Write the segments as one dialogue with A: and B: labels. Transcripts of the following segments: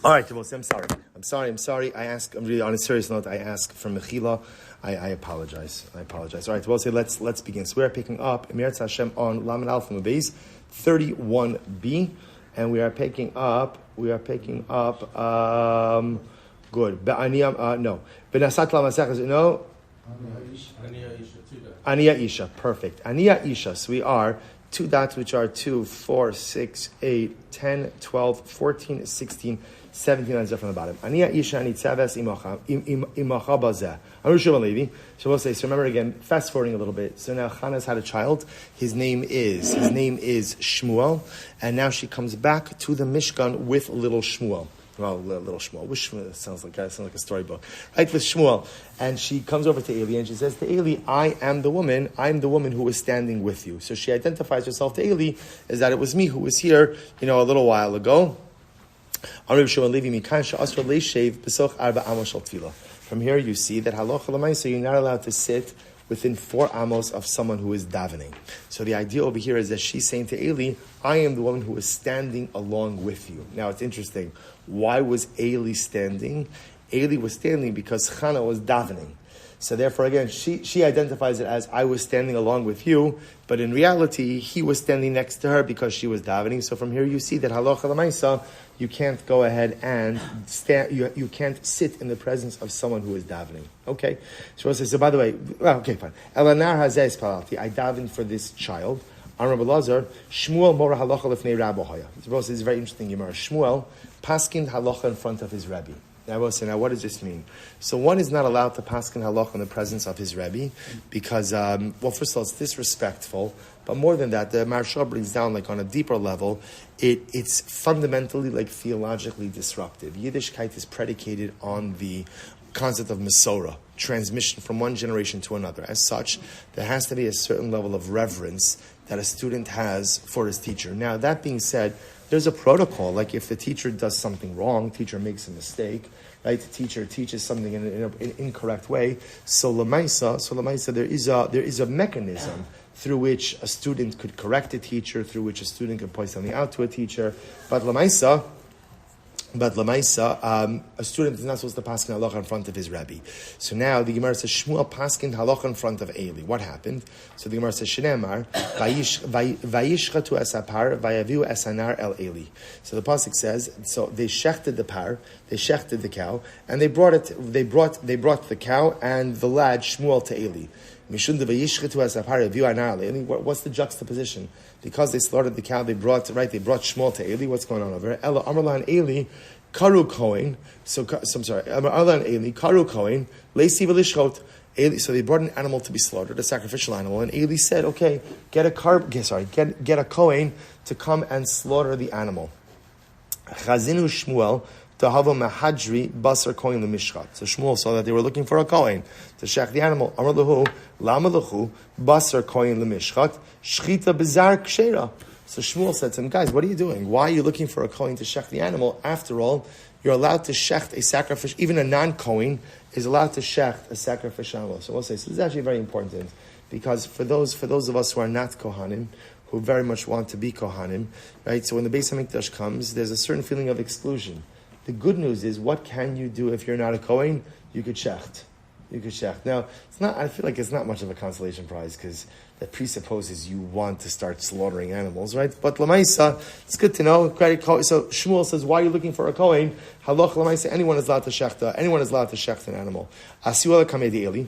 A: All right, I'm sorry. I'm really on a serious note. I ask for mechila. I apologize. All right, let's begin. So we are picking up Emir Hashem on Lamed Aleph Mubez 31b, and we are picking up. Good. Benasat Lamasech no. Aniya Isha. Perfect. Aniya Isha. So we are 2 dots, which are 2, 4, 6, 8, 10, 12, 14, 16, 17 lines up from the bottom. Aniya Isha Anitzaves Imacha Bazeh. Arushim Alevi. So we'll say, so remember again, fast forwarding a little bit. So now Chana's had a child. His name is Shmuel. And now she comes back to the Mishkan with little Shmuel. Well, little Shmuel. Which Shmuel sounds like a storybook. Right, with Shmuel. And she comes over to Eli and she says to Eli, I am the woman who was standing with you. So she identifies herself to Eli as that it was me who was here, a little while ago. From here you see that halacha l'maisa, you're not allowed to sit within 4 amos of someone who is davening. So the idea over here is that she's saying to Eli, I am the woman who is standing along with you. Now it's interesting. Why was Eli standing? Eli was standing because Chana was davening. So therefore, again, she identifies it as I was standing along with you, but in reality, he was standing next to her because she was davening. So from here you see that halacha l'maisa, you can't go ahead and stand. You can't sit in the presence of someone who is davening. Okay, so by the way, okay, fine. Elanar hazeh palati. I davened for this child. Rabbi Lazar, Shmuel mora halacha lefnei Rabbi Hoya. This is very interesting. Gemara. Shmuel paskined halacha in front of his Rebbe. Now, what does this mean? So one is not allowed to paskin halacha in the presence of his Rebbe because, first of all, it's disrespectful. But more than that, the Maharsha brings down, on a deeper level, it's fundamentally, theologically disruptive. Yiddishkeit is predicated on the concept of Masorah, transmission from one generation to another. As such, there has to be a certain level of reverence that a student has for his teacher. Now, that being said, there's a protocol, if the teacher does something wrong, teacher makes a mistake, right? The teacher teaches something in an incorrect way. So lamaisa, there is a mechanism through which a student could correct a teacher, through which a student could point something out to a teacher. But lamaisa, a student is not supposed to paskin halacha in front of his Rebbe. So now the Gemara says Shmuel paskin halacha in front of Eli. What happened? So the Gemara says Shneimar vayishchatu esapar vayaviu esanar el Eli. So the pasuk says, so they shechted the par, they shechted the cow, and they brought the cow and the lad Shmuel to Eli. What's the juxtaposition? Because they slaughtered the cow, they brought Shmuel to Eli. What's going on over here? Ella Amrlan Eli Karu Kohen. So I'm sorry. Amrlan Eli Karu Kohen Leisi v'lishchot. So they brought an animal to be slaughtered, a sacrificial animal, and Eli said, "Okay, get a Kohen to come and slaughter the animal." Chazinu Shmuel. So Shmuel saw that they were looking for a kohen to shech the animal. Amar lahu, lama lahu, basar kohen lemishchat, shchita bizar kshera. So Shmuel said to him, guys, what are you doing? Why are you looking for a kohen to shech the animal? After all, you're allowed to shecht a sacrifice. Even a non-kohen is allowed to shecht a sacrificial animal. So we'll say, so this is actually very important because for those of us who are not kohanim, who very much want to be kohanim, right? So when the Beis Hamikdash comes, there's a certain feeling of exclusion. The good news is, what can you do if you're not a Kohen? You could shecht. Now, I feel like it's not much of a consolation prize because that presupposes you want to start slaughtering animals, right? But Lamaisa, it's good to know. So Shmuel says, why are you looking for a Kohen? Halach Lamaisa, anyone is allowed to shecht an animal. Asiwala Kamedi Eli.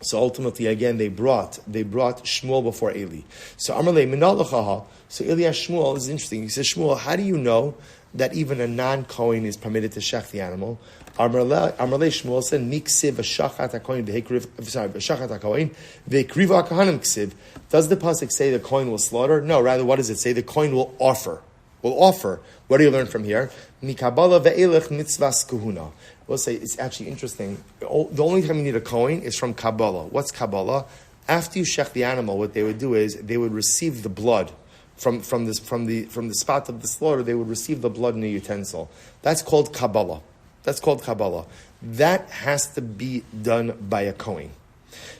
A: So ultimately, again, they brought Shmuel before Eli. So Amarle Minalachaha. So Eli asked Shmuel, this is interesting. He says, Shmuel, how do you know that even a non-Kohen is permitted to shech the animal? Amarle Shmuel said, Miksiv v'shachat ha-Kohen v'ekriva ha-kahanim ksiv. Does the pasuk say the Kohen will slaughter? No, rather, what does it say? The Kohen will offer. What do you learn from here? Mikabala ve'elech mitzvahs kuhuna. We'll say it's actually interesting. The only time you need a Kohen is from Kabbalah. What's Kabbalah? After you shech the animal, what they would do is they would receive the blood from the spot of the slaughter. They would receive the blood in a utensil. That's called Kabbalah. That has to be done by a Kohen.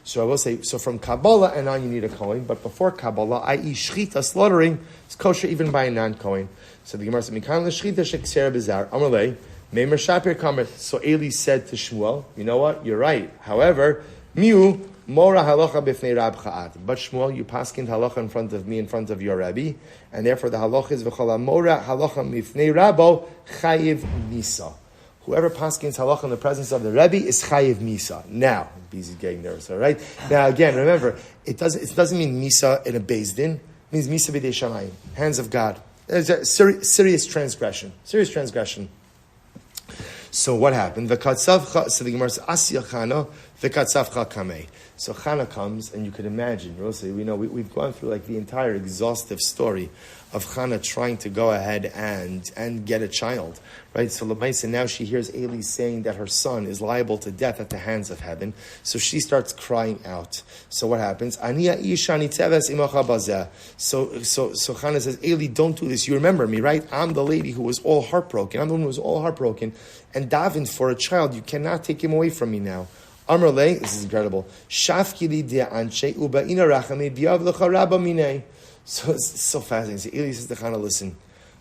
A: So I will say, so from Kabbalah and on you need a Kohen, but before Kabbalah, i.e. Shchita, slaughtering, is kosher even by a non-Kohen. So the Gemara said, "Mikan l'shchita sheksera b'zar amalei meimer shapir kamer." So Eli said to Shmuel, "You know what? You're right. However, miu mora halacha b'fnei Rab Cha'at. But Shmuel, you paskin halacha in front of me, in front of your Rabbi, and therefore the halacha is v'chol mora halacha b'fnei Rabbo chayiv misa. Whoever paskins halacha in the presence of the Rebbe is chayiv misa." Now, he's getting nervous, all right? Now, again, remember, it doesn't mean misa in a beis din. It means misa b'dei shamayim, hands of God. It's a serious transgression. Serious transgression. So what happened? So the Gemara says, "Asya Chana v'katzavcha kamei." So Chana comes, and you can imagine, Rosie, we've gone through like the entire exhaustive story of Chana trying to go ahead and get a child, right? So Lamaisa, now she hears Eli saying that her son is liable to death at the hands of heaven. So she starts crying out. So what happens? Aniya ishani teves imacha bazeh. So Chana says, Eli, don't do this. You remember me, right? I'm the lady who was all heartbroken. I'm the one who was all heartbroken and davened for a child. You cannot take him away from me now. Amrle, this is incredible. Shafkili de'anche uba'ina rachami bi'av lecha rabba minei. So it's so fascinating. So Eli says to Chana, listen,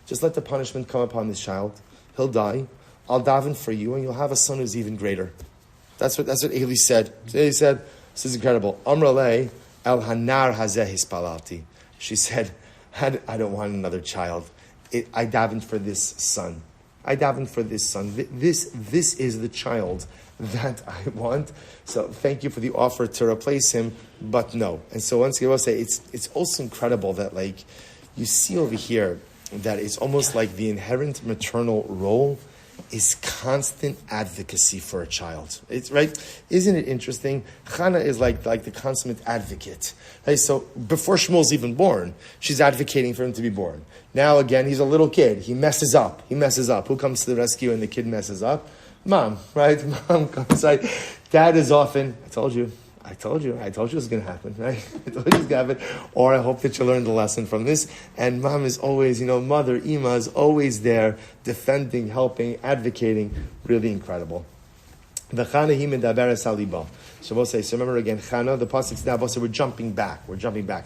A: just let the punishment come upon this child. He'll die. I'll daven for you, and you'll have a son who's even greater. That's what Eli said. So Eli said, this is incredible. Amrle el hanar hazeh hispalalti. She said, I don't want another child. I davened for this son. I davened for this son. This is the child that I want. So thank you for the offer to replace him, but no. And so once again, I will say it's also incredible that like you see over here that it's almost like the inherent maternal role is constant advocacy for a child. It's right. Isn't it interesting? Chana is like the consummate advocate. Right? So before Shmuel's even born, she's advocating for him to be born. Now again, he's a little kid. He messes up. Who comes to the rescue and the kid messes up? Mom, right? Mom comes like, Dad is often, I told you it was going to happen, right? I told you it was going to happen. Or I hope that you learned the lesson from this. And Mom is always, Mother, Ima is always there, defending, helping, advocating. Really incredible. So we'll say, so remember again, Chana, the pasuk's now, so we're jumping back.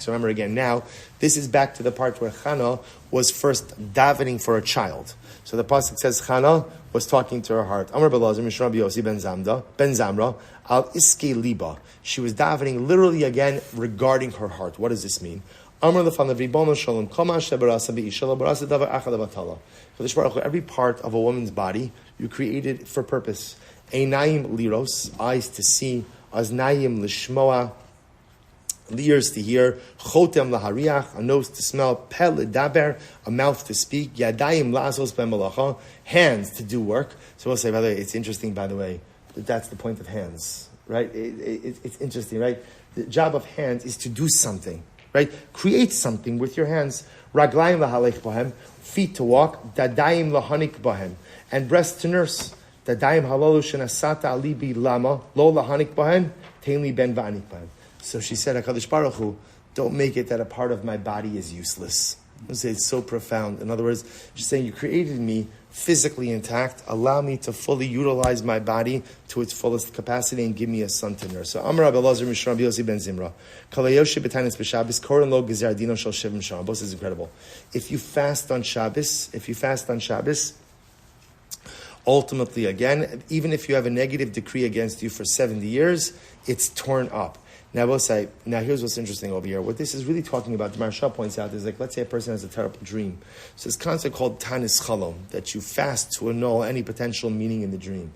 A: So remember again, now, this is back to the part where Chana was first davening for a child. So the pasuk says Chana was talking to her heart. Amar Belazar Mishra Yosi ben Zamra al iske liba. She was davening literally again regarding her heart. What does this mean? Amar lefanav ribono shalom kama shebarasa be'isha barasa davar achad avatala. Every part of a woman's body you created for purpose. Einayim liros, eyes to see. Aznayim lishmoa, ears to hear. Chotem lahariach, a nose to smell. Pe ledaber, a mouth to speak. Yadayim lazos b'malacha, hands to do work. So we'll say, by the way, it's interesting, by the way, that that's the point of hands, right? It's interesting, right? The job of hands is to do something, right? Create something with your hands. Raglayim lahalech bahem, feet to walk. Dadayim lahanik bahem, and breast to nurse. Dadayim halalu shenasata alibi lama lo lahanik bahem, tainli ben va'anik bahem. So she said, HaKadosh Baruch Hu, don't make it that a part of my body is useless. It's so profound. In other words, she's saying, you created me physically intact. Allow me to fully utilize my body to its fullest capacity and give me a son to nurse. So Amar Rabbi Elazar Mishra Yosi ben Zimra. Kalayoshi b'tanis b'Shabbos koren lo gezer dino shel shivim shana. This is incredible. If you fast on Shabbos, ultimately, again, even if you have a negative decree against you for 70 years, it's torn up. Now, here's what's interesting over here. What this is really talking about, the Maharsha points out, is like, let's say a person has a terrible dream. So this concept called tanis chalom, that you fast to annul any potential meaning in the dream.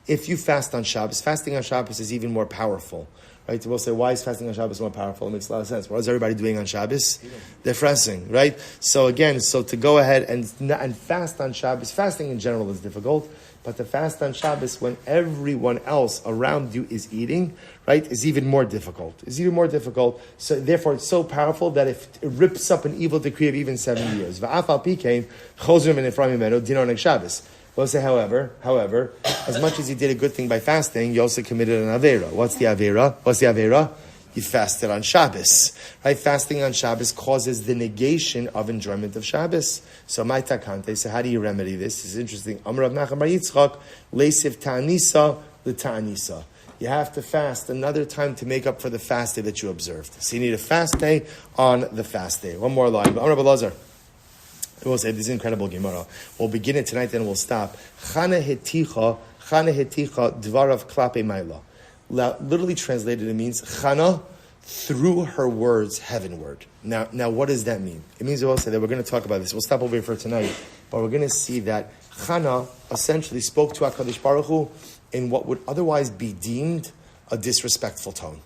A: If you fast on Shabbos, fasting on Shabbos is even more powerful. Right? We'll say, why is fasting on Shabbos more powerful? It makes a lot of sense. What is everybody doing on Shabbos? They're fasting, right? So again, to go ahead and fast on Shabbos, fasting in general is difficult, but to fast on Shabbos when everyone else around you is eating, right, is even more difficult. So therefore, it's so powerful that if it rips up an evil decree of even 70 years. We'll say, however, as much as you did a good thing by fasting, you also committed an Aveira. What's the Aveira? You fasted on Shabbos. Right? Fasting on Shabbos causes the negation of enjoyment of Shabbos. So, my takante, so how do you remedy this? This is interesting. Amar Rav Nachman bar Yitzchak, leisiv ta'anisa l'ta'anisa. You have to fast another time to make up for the fast day that you observed. So you need a fast day on the fast day. One more line. Amar Rabbi Elazar. We'll say this is incredible Gemara. We'll begin it tonight, then we'll stop. Chana heticha dvarav klape maila. Literally translated, it means Chana through her words heavenward. Now, what does that mean? It means we'll say that we're going to talk about this. We'll stop over here for tonight, but we're going to see that Chana essentially spoke to HaKadosh Baruch Hu in what would otherwise be deemed a disrespectful tone.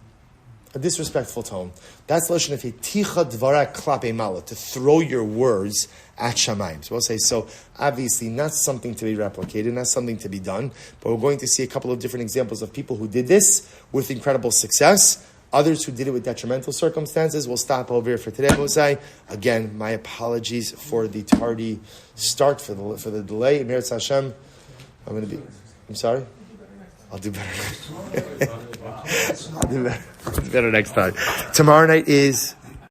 A: A disrespectful tone. That's lashon of heticha dvara klape mala, to throw your words at Shamayim. So we'll say, so obviously not something to be replicated, not something to be done, but we're going to see a couple of different examples of people who did this with incredible success, others who did it with detrimental circumstances. We'll stop over here for today, Mosai. Again, my apologies for the tardy start, for the delay. Meretz Hashem, I'm sorry? I'll do better. I'll do better next time. Tomorrow night is